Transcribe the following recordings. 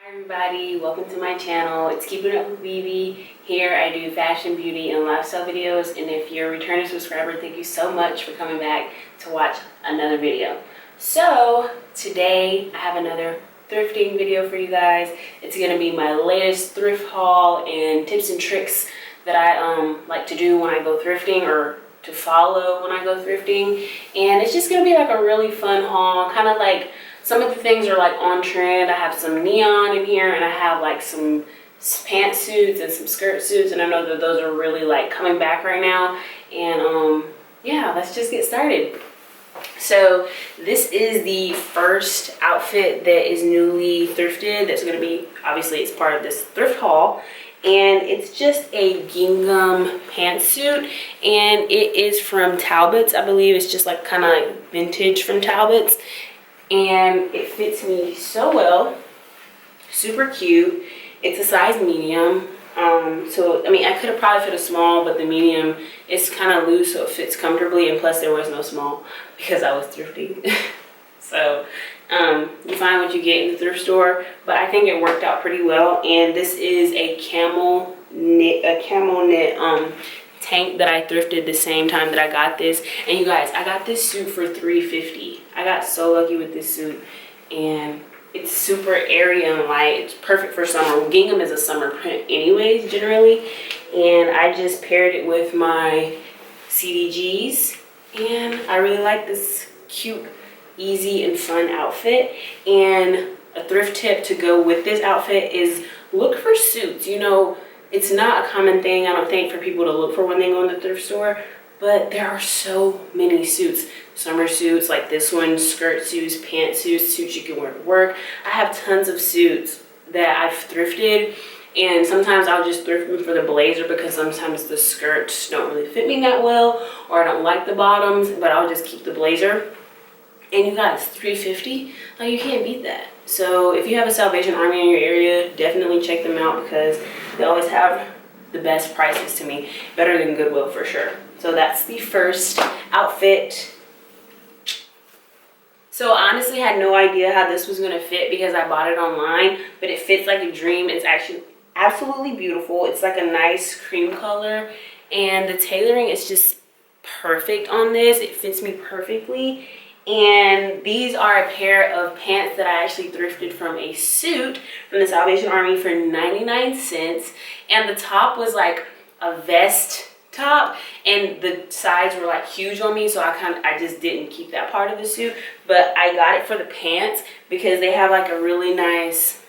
Hi everybody, welcome to my channel. It's Keeping Up with Vivi. Here I do fashion, beauty, and lifestyle videos, and if you're a returning subscriber, thank you so much for coming back to watch another video. So today I have another thrifting video for you guys. It's going to be my latest thrift haul and tips and tricks that I like to do when I go thrifting, or to follow when I go thrifting. And it's just going to be like a really fun haul, kind of like some of the things are like on trend. I have some neon in here, and I have like some pantsuits and some skirt suits, and I know that those are really like coming back right now. And yeah, let's just get started. So this is the first outfit that is newly thrifted. That's going to be, obviously it's part of this thrift haul, and it's just a gingham pantsuit, and it is from Talbot's. I believe it's just like kind of like vintage from Talbot's, and it fits me so well. Super cute. It's a size medium. So I mean, I could have probably fit a small, but the medium is kind of loose, so it fits comfortably, and plus there was no small because I was thrifting. So you find what you get in the thrift store, but I think it worked out pretty well. And this is a camel knit tank that I thrifted the same time that I got this. And you guys, I got this suit for $3.50. I got so lucky with this suit, and it's super airy and light. It's perfect for summer. Gingham is a summer print anyways, generally. And I just paired it with my CDGs, and I really like this cute, easy, and fun outfit. And a thrift tip to go with this outfit is look for suits. You know, it's not a common thing, I don't think, for people to look for when they go in the thrift store, but there are so many suits. Summer suits like this one, skirt suits, pantsuits, suits you can wear to work. I have tons of suits that I've thrifted, and sometimes I'll just thrift them for the blazer because sometimes the skirts don't really fit me that well, or I don't like the bottoms, but I'll just keep the blazer. And you guys, $3.50, like, you can't beat that. So if you have a Salvation Army in your area, definitely check them out because they always have the best prices to me, better than Goodwill for sure. So that's the first outfit. So I honestly had no idea how this was gonna fit because I bought it online, but it fits like a dream. It's actually absolutely beautiful. It's like a nice cream color, and the tailoring is just perfect on this. It fits me perfectly. And these are a pair of pants that I actually thrifted from a suit from the Salvation Army for 99 cents. And the top was like a vest top, and the sides were like huge on me, so I just didn't keep that part of the suit. But I got it for the pants because they have like a really nice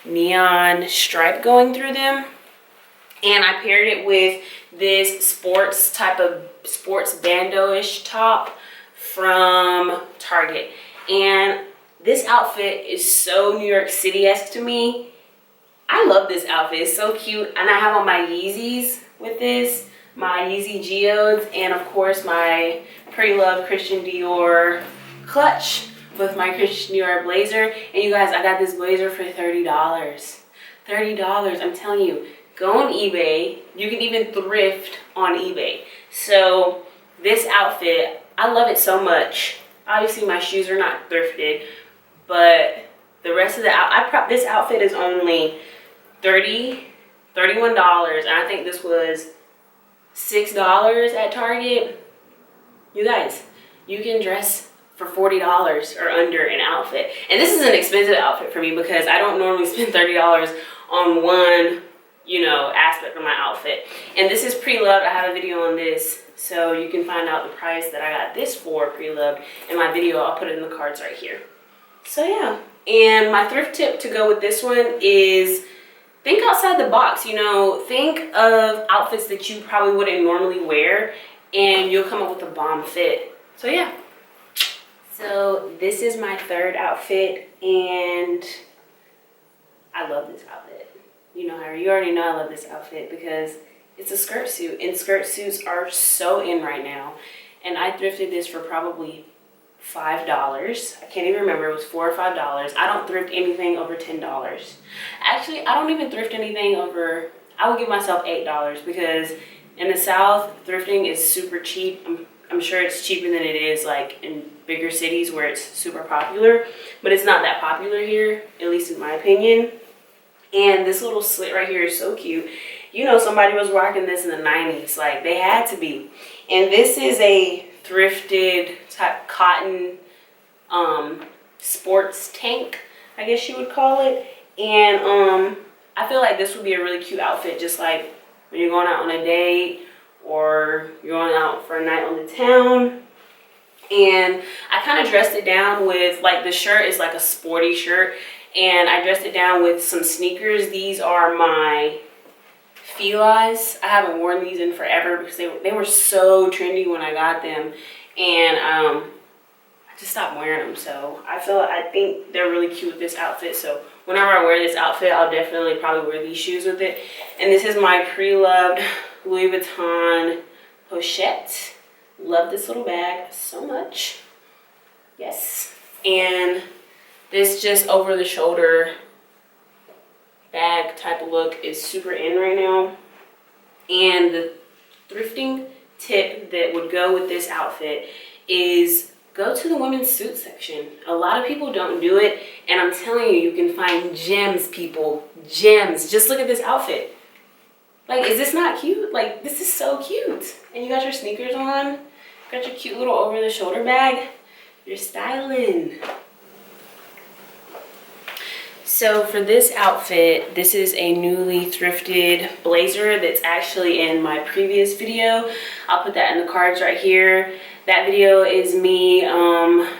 neon stripe going through them. And I paired it with this sports bandeau-ish top from Target. And this outfit is so New York City-esque to me. I love this outfit. It's so cute. And I have on my Yeezys with this, my Yeezy Geodes, and of course my pre-loved Christian Dior clutch with my Christian Dior blazer. And you guys, I got this blazer for $30. $30, I'm telling you. Go on eBay. You can even thrift on eBay. So this outfit, I love it so much. Obviously my shoes are not thrifted, but the rest of the this outfit is only $31, and I think this was $6 at Target. You guys, you can dress for $40 or under an outfit. And this is an expensive outfit for me because I don't normally spend $30 on one, you know, aspect of my outfit. And this is pre-loved. I have a video on this, so you can find out the price that I got this for pre-loved in my video. I'll put it in the cards right here. So yeah, and my thrift tip to go with this one is think outside the box. You know, think of outfits that you probably wouldn't normally wear, and you'll come up with a bomb fit. So yeah. So this is my third outfit, and I love this outfit. You know, you already know I love this outfit because it's a skirt suit, and skirt suits are so in right now. And I thrifted this for probably $5. I can't even remember, it was $4 or $5. I don't thrift anything over $10. Actually, I don't even thrift anything over, I would give myself $8 because in the South, thrifting is super cheap. I'm sure it's cheaper than it is like in bigger cities where it's super popular, but it's not that popular here, at least in my opinion. And this little slit right here is so cute. You know, somebody was rocking this in the 90s. Like, they had to be. And this is a thrifted type cotton sports tank, I guess you would call it. And I feel like this would be a really cute outfit, just like when you're going out on a date or you're going out for a night on the town. And I kind of dressed it down with, like, the shirt is like a sporty shirt, and I dressed it down with some sneakers. These are my Feli's. I haven't worn these in forever because they were so trendy when I got them, and I just stopped wearing them. So I think they're really cute with this outfit. So whenever I wear this outfit, I'll definitely probably wear these shoes with it. And this is my pre-loved Louis Vuitton pochette. Love this little bag so much. Yes. And this just over the shoulder bag type of look is super in right now. And the thrifting tip that would go with this outfit is go to the women's suit section. A lot of people don't do it, and I'm telling you, you can find gems, people. Gems. Just look at this outfit. Like, is this not cute? Like, this is so cute. And you got your sneakers on, got your cute little over the shoulder bag. You're styling. So for this outfit, this is a newly thrifted blazer that's actually in my previous video. I'll put that in the cards right here. That video is me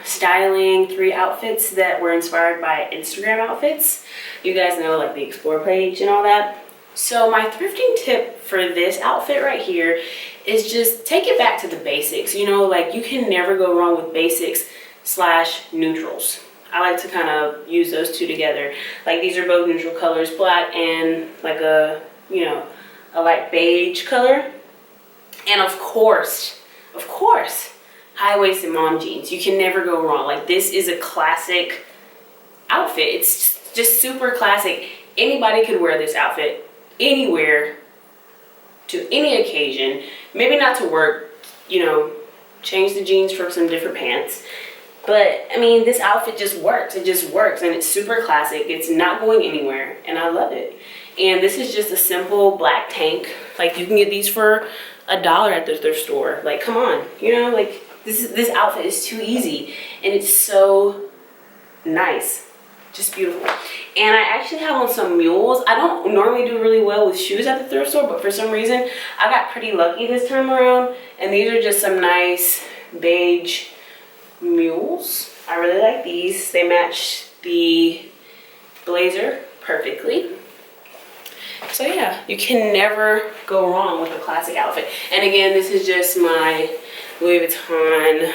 styling 3 outfits that were inspired by Instagram outfits. You guys know, like, the explore page and all that. So my thrifting tip for this outfit right here is just take it back to the basics. You know, like, you can never go wrong with basics / neutrals. I like to kind of use those two together. Like, these are both neutral colors, black and like a, you know, a light beige color. And of course, high-waisted mom jeans. You can never go wrong. Like, this is a classic outfit. It's just super classic. Anybody could wear this outfit anywhere, to any occasion. Maybe not to work, you know, change the jeans for some different pants. But, I mean, this outfit just works. It just works, and it's super classic. It's not going anywhere, and I love it. And this is just a simple black tank. Like, you can get these for $1 at the thrift store. Like, come on. You know, like, this outfit is too easy, and it's so nice. Just beautiful. And I actually have on some mules. I don't normally do really well with shoes at the thrift store, but for some reason, I got pretty lucky this time around. And these are just some nice beige mules. I really like these. They match the blazer perfectly. So yeah, you can never go wrong with a classic outfit. And again, this is just my Louis Vuitton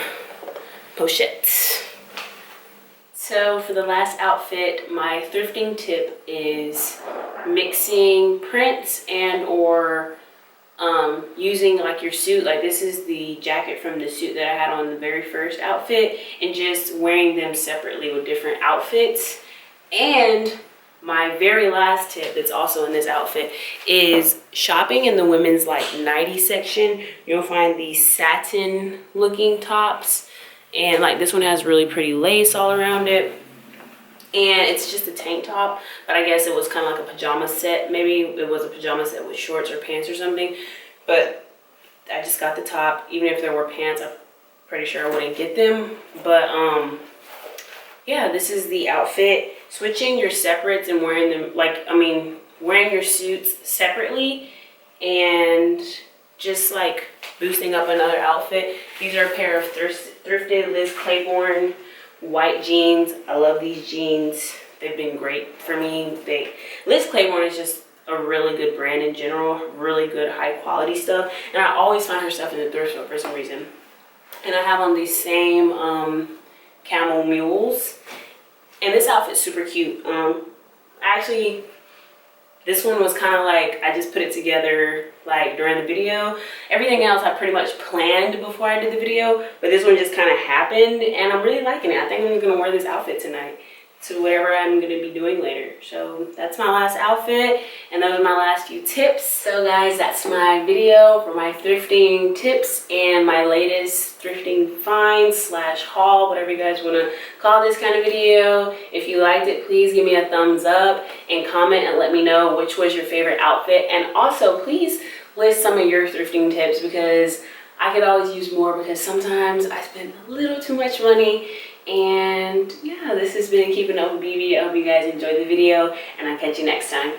pochette. So for the last outfit, my thrifting tip is mixing prints and or using like your suit. Like, this is the jacket from the suit that I had on the very first outfit, and just wearing them separately with different outfits. And my very last tip that's also in this outfit is shopping in the women's like nightie section. You'll find these satin looking tops, and like this one has really pretty lace all around it. And it's just a tank top, but I guess it was kind of like a pajama set. Maybe it was a pajama set with shorts or pants or something. But I just got the top. Even if there were pants, I'm pretty sure I wouldn't get them. But yeah, this is the outfit. Switching your separates and wearing them, like, I mean, wearing your suits separately and just like boosting up another outfit. These are a pair of thrifted Liz Claiborne white jeans. I love these jeans. They've been great for me. Liz Claiborne is just a really good brand in general, really good high quality stuff, and I always find her stuff in the thrift store for some reason. And I have on these same camel mules, and this outfit's super cute. Actually, this one was kind of like, I just put it together like during the video. Everything else I pretty much planned before I did the video, but this one just kind of happened, and I'm really liking it. I think I'm gonna wear this outfit tonight. to whatever I'm gonna be doing later. So that's my last outfit, and those are my last few tips. So guys, that's my video for my thrifting tips and my latest thrifting find slash haul, whatever you guys wanna call this kind of video. If you liked it, please give me a thumbs up and comment and let me know which was your favorite outfit. And also, please list some of your thrifting tips, because I could always use more, because sometimes I spend a little too much money. And yeah, this has been Keeping Up with BB. I hope you guys enjoyed the video, and I'll catch you next time.